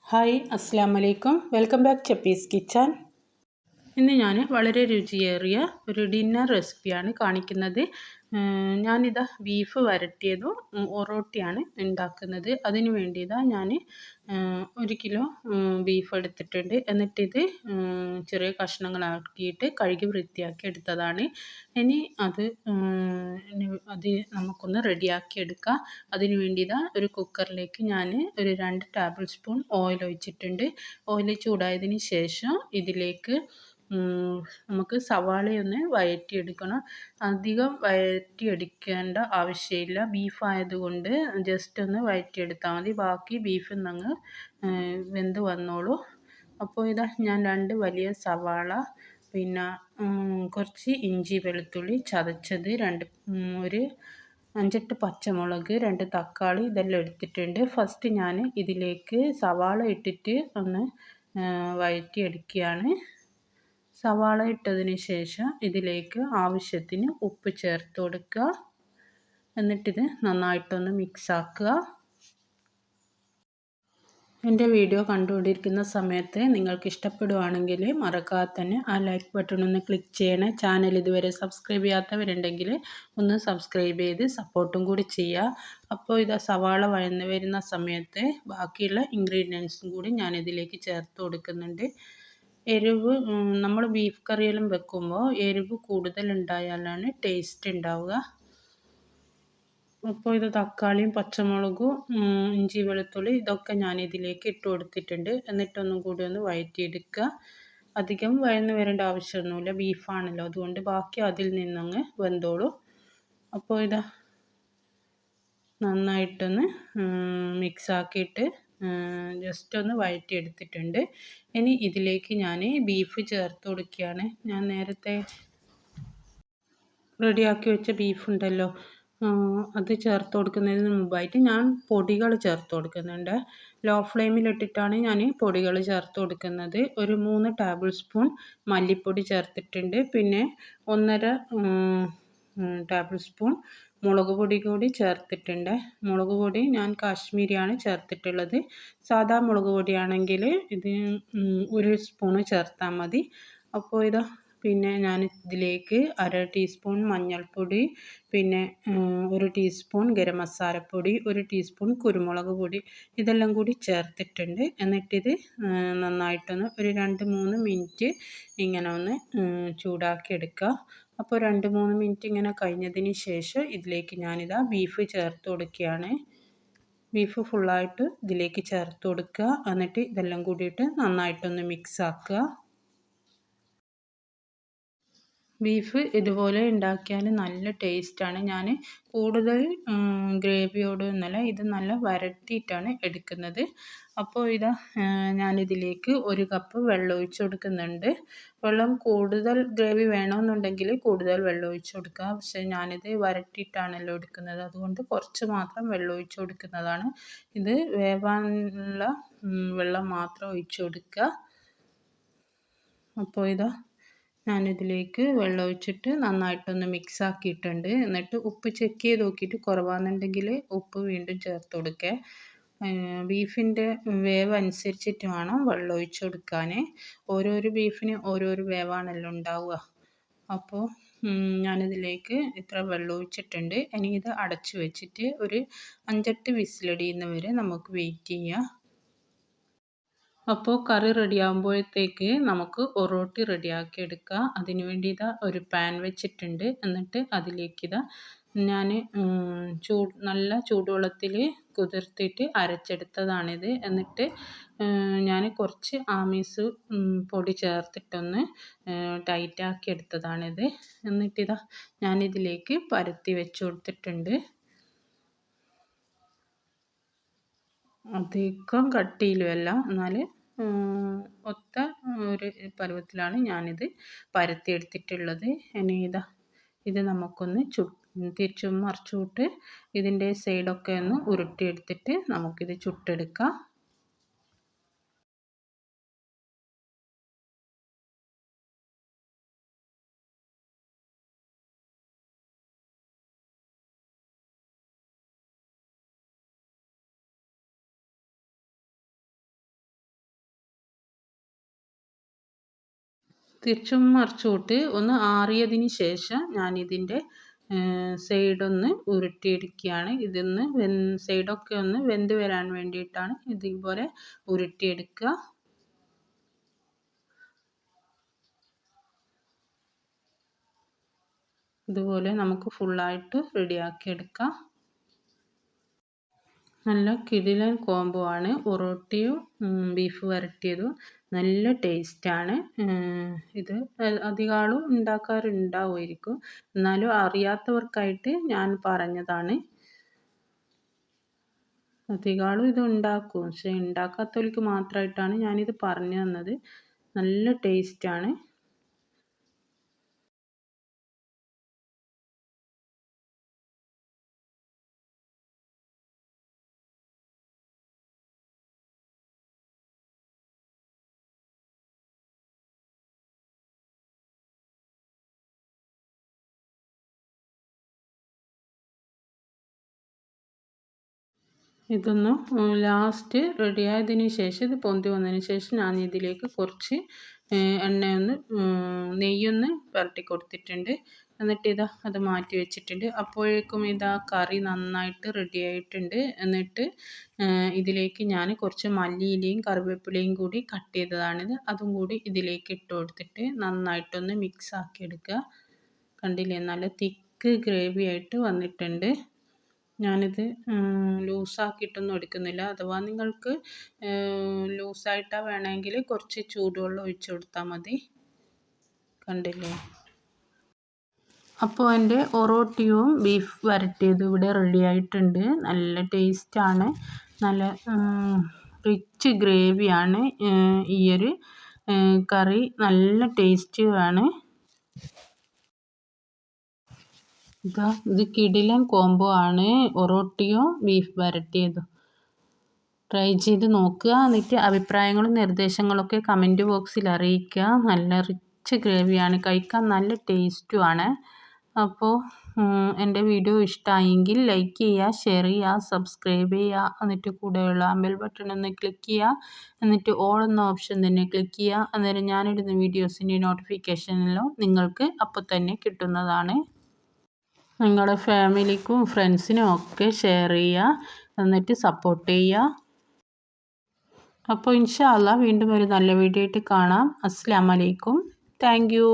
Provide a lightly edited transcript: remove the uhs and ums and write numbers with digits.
Hi അസ്സാം വലൈക്കും welcome back ചപ്പീസ് kitchen. ഇന്ന് ഞാൻ വളരെ രുചിയേറിയ ഒരു ഡിന്നർ റെസിപ്പിയാണ് കാണിക്കുന്നത്. ഞാനിതാ ബീഫ് വരട്ടിയതും ഒറോട്ടിയാണ് ഉണ്ടാക്കുന്നത്. അതിന് വേണ്ടിയതാ ഞാൻ 1 കിലോ ബീഫ് എടുത്തിട്ടുണ്ട്. എന്നിട്ടിത് ചെറിയ കഷ്ണങ്ങളാക്കിയിട്ട് കഴുകി വൃത്തിയാക്കി എടുത്തതാണ്. ഇനി അത് നമുക്കൊന്ന് റെഡിയാക്കി എടുക്കാം. അതിന് വേണ്ടിയതാ ഒരു കുക്കറിലേക്ക് ഞാൻ ഒരു 2 ടേബിൾ സ്പൂൺ ഓയിൽ ഒഴിച്ചിട്ടുണ്ട്. ഓയിൽ ചൂടായതിന് ശേഷം ഇതിലേക്ക് നമുക്ക് സവാളയൊന്ന് വഴറ്റിയെടുക്കണം. അധികം വഴറ്റിയെടുക്കേണ്ട ആവശ്യമില്ല. ബീഫ് ആയതുകൊണ്ട് ജസ്റ്റ് ഒന്ന് വഴറ്റിയെടുത്താൽ മതി. ബാക്കി ബീഫിൽ നിന്ന് വെന്ത് വന്നോളൂ. അപ്പോൾ ഇതാ ഞാൻ 2 വലിയ സവാള, പിന്നെ കുറച്ച് ഇഞ്ചി വെളുത്തുള്ളി ചതച്ചത്, ഒരു 5-8 പച്ചമുളക്, 2 തക്കാളി ഇതെല്ലാം എടുത്തിട്ടുണ്ട്. ഫസ്റ്റ് ഞാൻ ഇതിലേക്ക് സവാള ഇട്ടിട്ട് ഒന്ന് വഴറ്റിയെടുക്കുകയാണ്. സവാള ഇട്ടതിന് ശേഷം ഇതിലേക്ക് ആവശ്യത്തിന് ഉപ്പ് ചേർത്ത് കൊടുക്കുക. എന്നിട്ടിത് നന്നായിട്ടൊന്ന് മിക്സ് ആക്കുക. എൻ്റെ വീഡിയോ കണ്ടുകൊണ്ടിരിക്കുന്ന സമയത്ത് നിങ്ങൾക്ക് ഇഷ്ടപ്പെടുവാണെങ്കിൽ മറക്കാതെ തന്നെ ആ ലൈക്ക് ബട്ടൺ ഒന്ന് ക്ലിക്ക് ചെയ്യണേ. ചാനൽ ഇതുവരെ സബ്സ്ക്രൈബ് ചെയ്യാത്തവരുണ്ടെങ്കിൽ ഒന്ന് സബ്സ്ക്രൈബ് ചെയ്ത് സപ്പോർട്ടും കൂടി ചെയ്യുക. അപ്പോൾ ഇതാ സവാള വഴന്ന് വരുന്ന സമയത്ത് ബാക്കിയുള്ള ഇൻഗ്രീഡിയൻസും കൂടി ഞാനിതിലേക്ക് ചേർത്ത് കൊടുക്കുന്നുണ്ട്. എരിവ് നമ്മൾ ബീഫ് കറിയെല്ലാം വെക്കുമ്പോൾ എരിവ് കൂടുതൽ ഉണ്ടായാലാണ് ടേസ്റ്റ് ഉണ്ടാവുക. അപ്പോൾ ഇത് തക്കാളിയും പച്ചമുളകും ഇഞ്ചി വെളുത്തുള്ളി ഇതൊക്കെ ഞാൻ ഇതിലേക്ക് ഇട്ട് കൊടുത്തിട്ടുണ്ട്. എന്നിട്ടൊന്നും കൂടി ഒന്ന് വഴറ്റിയെടുക്കുക. അധികം വഴന്ന് വരേണ്ട ആവശ്യമൊന്നുമില്ല, ബീഫാണല്ലോ, അതുകൊണ്ട് ബാക്കി അതിൽ നിന്നങ്ങ് വെന്തോളൂ. അപ്പോൾ ഇതാ നന്നായിട്ടൊന്ന് മിക്സ് ആക്കിയിട്ട് ജസ്റ്റ് ഒന്ന് വഴറ്റിയെടുത്തിട്ടുണ്ട്. ഇനി ഇതിലേക്ക് ഞാൻ ബീഫ് ചേർത്ത് കൊടുക്കുകയാണ്. ഞാൻ നേരത്തെ റെഡിയാക്കി വെച്ച ബീഫ് ഉണ്ടല്ലോ, അത് ചേർത്ത് കൊടുക്കുന്നതിന് മുമ്പായിട്ട് ഞാൻ പൊടികൾ ചേർത്ത് കൊടുക്കുന്നുണ്ട്. ലോ ഫ്ലെയിമിലിട്ടിട്ടാണ് ഞാൻ പൊടികൾ ചേർത്ത് കൊടുക്കുന്നത്. ഒരു 3 ടേബിൾ സ്പൂൺ മല്ലിപ്പൊടി ചേർത്തിട്ടുണ്ട്. പിന്നെ 1.5 ടേബിൾ സ്പൂൺ മുളക് പൊടി കൂടി ചേർത്തിട്ടുണ്ട്. മുളക് പൊടി ഞാൻ കാശ്മീരിയാണ് ചേർത്തിട്ടുള്ളത്. സാധാ മുളക് പൊടിയാണെങ്കിൽ ഇത് 1 സ്പൂണ് ചേർത്താൽ മതി. അപ്പോൾ ഇതാ പിന്നെ ഞാൻ ഇതിലേക്ക് 1/2 ടീസ്പൂൺ മഞ്ഞൾപ്പൊടി, പിന്നെ 1 ടീസ്പൂൺ ഗരം മസാലപ്പൊടി, 1 ടീസ്പൂൺ കുരുമുളക് പൊടി ഇതെല്ലാം കൂടി ചേർത്തിട്ടുണ്ട്. എന്നിട്ടിത് നന്നായിട്ടൊന്ന് ഒരു 2-3 മിനിറ്റ് ഇങ്ങനെ ഒന്ന് ചൂടാക്കി എടുക്കുക. അപ്പോൾ 2-3 മിനിറ്റ് ഇങ്ങനെ കഴിഞ്ഞതിന് ശേഷം ഇതിലേക്ക് ഞാനിതാ ബീഫ് ചേർത്ത് കൊടുക്കുകയാണ്. ബീഫ് ഫുള്ളായിട്ട് ഇതിലേക്ക് ചേർത്ത് കൊടുക്കുക. എന്നിട്ട് ഇതെല്ലാം കൂടിയിട്ട് നന്നായിട്ടൊന്ന് മിക്സ് ആക്കുക. ബീഫ് ഇതുപോലെ ഉണ്ടാക്കിയാൽ നല്ല ടേസ്റ്റാണ്. ഞാൻ കൂടുതൽ ഗ്രേവിയോടൊന്നുമല്ല, ഇത് നല്ല വരട്ടിയിട്ടാണ് എടുക്കുന്നത്. അപ്പോൾ ഇതാ ഞാനിതിലേക്ക് 1 കപ്പ് വെള്ളം ഒഴിച്ച് കൊടുക്കുന്നുണ്ട്. വെള്ളം കൂടുതൽ ഗ്രേവി വേണമെന്നുണ്ടെങ്കിൽ കൂടുതൽ വെള്ളം ഒഴിച്ച് കൊടുക്കുക. പക്ഷേ ഞാനിത് വരട്ടിയിട്ടാണല്ലോ എടുക്കുന്നത്, അതുകൊണ്ട് കുറച്ച് മാത്രം വെള്ളം ഒഴിച്ച് കൊടുക്കുന്നതാണ്. ഇത് വേവാനുള്ള വെള്ളം മാത്രം ഒഴിച്ച് കൊടുക്കുക. അപ്പോൾ ഇതാ ഞാനിതിലേക്ക് വെള്ളം ഒഴിച്ചിട്ട് നന്നായിട്ടൊന്ന് മിക്സ് ആക്കിയിട്ടുണ്ട്. എന്നിട്ട് ഉപ്പ് ചെക്ക് ചെയ്ത് നോക്കിയിട്ട് കുറവാണെന്നുണ്ടെങ്കിൽ ഉപ്പ് വീണ്ടും ചേർത്ത് കൊടുക്കുക. ബീഫിൻ്റെ വേവ് അനുസരിച്ചിട്ട് വേണം വെള്ളം ഒഴിച്ച് കൊടുക്കാൻ. ഓരോരോ ബീഫിന് ഓരോരോ വേവാണല്ലോ ഉണ്ടാവുക. അപ്പോൾ ഞാനിതിലേക്ക് ഇത്ര വെള്ളം ഒഴിച്ചിട്ടുണ്ട്. ഇനി ഇത് അടച്ച് വെച്ചിട്ട് ഒരു 5-8 വിസിലടിയുന്ന വരെ നമുക്ക് വെയിറ്റ് ചെയ്യാം. അപ്പോൾ കറി റെഡിയാകുമ്പോഴത്തേക്ക് നമുക്ക് ഒറോട്ടി റെഡിയാക്കി എടുക്കാം. അതിന് വേണ്ടി ഇതാ ഒരു പാൻ വെച്ചിട്ടുണ്ട്. എന്നിട്ട് അതിലേക്ക് ഇതാ ഞാൻ നല്ല ചൂടുവെള്ളത്തിൽ കുതിർത്തിട്ട് അരച്ചെടുത്തതാണിത്. എന്നിട്ട് ഞാൻ കുറച്ച് ആമീസ് പൊടി ചേർത്തിട്ടൊന്ന് ടൈറ്റാക്കി എടുത്തതാണിത്. എന്നിട്ടിതാ ഞാനിതിലേക്ക് പരത്തി വെച്ച് കൊടുത്തിട്ടുണ്ട്. അധികം കട്ടിയിലുമല്ല, എന്നാൽ ഒത്ത ഒരു പരുവത്തിലാണ് ഞാനിത് പരത്തിയെടുത്തിട്ടുള്ളത്. ഇനി ഇതാ ഇത് നമുക്കൊന്ന് തിരിച്ചും മറിച്ചുവിട്ട് ഇതിൻ്റെ സൈഡൊക്കെ ഒന്ന് ഉരുട്ടിയെടുത്തിട്ട് നമുക്കിത് ചുട്ടെടുക്കാം. തിരിച്ചും മറിച്ചുമിട്ട് ഒന്ന് ആറിയതിന് ശേഷം ഞാനിതിൻ്റെ സൈഡൊന്ന് ഉരുട്ടിയെടുക്കുകയാണ്. ഇതൊന്ന് സൈഡൊക്കെ ഒന്ന് വെന്ത് വരാൻ വേണ്ടിയിട്ടാണ് ഇതുപോലെ ഉരുട്ടിയെടുക്കുക. ഇതുപോലെ നമുക്ക് ഫുള്ളായിട്ട് റെഡിയാക്കി എടുക്കാം. നല്ല കിടിലൻ കോംബോ ആണ്. ഒറോട്ടിയും ബീഫ് വരട്ടിയതും നല്ല ടേസ്റ്റാണ്. ഇത് അധികം ആളും ഉണ്ടാക്കാറുണ്ടാവുമായിരിക്കും, എന്നാലും അറിയാത്തവർക്കായിട്ട് ഞാൻ പറഞ്ഞതാണ്. അധികം ആളും ഇത് ഉണ്ടാക്കും, പക്ഷെ ഉണ്ടാക്കാത്തവർക്ക് മാത്രമായിട്ടാണ് ഞാനിത് പറഞ്ഞു തന്നത്. നല്ല ടേസ്റ്റാണ്. ഇതൊന്ന് ലാസ്റ്റ് റെഡിയായതിന് ശേഷം, ഇത് പൊന്തി വന്നതിന് ശേഷം ഞാൻ ഇതിലേക്ക് കുറച്ച് നെയ്യൊന്ന് പുരട്ടി കൊടുത്തിട്ടുണ്ട്. എന്നിട്ട് ഇതാ അത് മാറ്റി വെച്ചിട്ടുണ്ട്. അപ്പോഴേക്കും ഇതാ കറി നന്നായിട്ട് റെഡി ആയിട്ടുണ്ട്. എന്നിട്ട് ഇതിലേക്ക് ഞാൻ കുറച്ച് മല്ലിയിലയും കറിവേപ്പിലയും കൂടി കട്ട് ചെയ്തതാണിത്, അതും കൂടി ഇതിലേക്ക് ഇട്ട് കൊടുത്തിട്ട് നന്നായിട്ടൊന്ന് മിക്സ് ആക്കി എടുക്കുക. കണ്ടില്ലേ, നല്ല തിക്ക് ഗ്രേവി ആയിട്ട് വന്നിട്ടുണ്ട്. ഞാനിത് ലൂസാക്കിയിട്ടൊന്നും എടുക്കുന്നില്ല. അഥവാ നിങ്ങൾക്ക് ലൂസായിട്ടാണ് വേണമെങ്കിൽ കുറച്ച് ചൂടുവെള്ളം ഒഴിച്ച് കൊടുത്താൽ മതി. കണ്ടില്ലേ. അപ്പോൾ എൻ്റെ ഒറോട്ടിയും ബീഫ് വരട്ടിയതും ഇവിടെ റെഡി ആയിട്ടുണ്ട്. നല്ല ടേസ്റ്റാണ്. നല്ല റിച്ച് ഗ്രേവിയാണ് ഈ ഒരു കറി. നല്ല ടേസ്റ്റുമാണ്. ഇത് കിടിലൻ കോംബോ ആണ്, ഒറോട്ടിയും ബീഫ് വരട്ടിയതും. ട്രൈ ചെയ്ത് നോക്കുക. എന്നിട്ട് അഭിപ്രായങ്ങളും നിർദ്ദേശങ്ങളൊക്കെ കമൻറ്റ് ബോക്സിൽ അറിയിക്കുക. നല്ല റിച്ച് ഗ്രേവിയാണ്, കഴിക്കാൻ നല്ല ടേസ്റ്റുമാണ്. അപ്പോൾ എൻ്റെ വീഡിയോ ഇഷ്ടമായെങ്കിൽ ലൈക്ക് ചെയ്യുക, ഷെയർ ചെയ്യുക, സബ്സ്ക്രൈബ് ചെയ്യുക. എന്നിട്ട് കൂടെയുള്ള ബെൽ ബട്ടൺ ഒന്ന് ക്ലിക്ക് ചെയ്യുക. എന്നിട്ട് ഓൾ എന്ന ഓപ്ഷൻ തന്നെ ക്ലിക്ക് ചെയ്യുക. അന്നേരം ഞാനിടുന്ന വീഡിയോസിൻ്റെ നോട്ടിഫിക്കേഷനെല്ലാം നിങ്ങൾക്ക് അപ്പോൾ തന്നെ കിട്ടുന്നതാണ്. നിങ്ങളുടെ ഫാമിലിക്കും ഫ്രണ്ട്സിനും ഒക്കെ ഷെയർ ചെയ്യുക, എന്നിട്ട് സപ്പോർട്ട് ചെയ്യുക. അപ്പോൾ ഇൻഷാ അല്ലാഹ് വീണ്ടും ഒരു നല്ല വീഡിയോ ആയിട്ട് കാണാം. അസ്സലാമു അലൈക്കും. Thank you.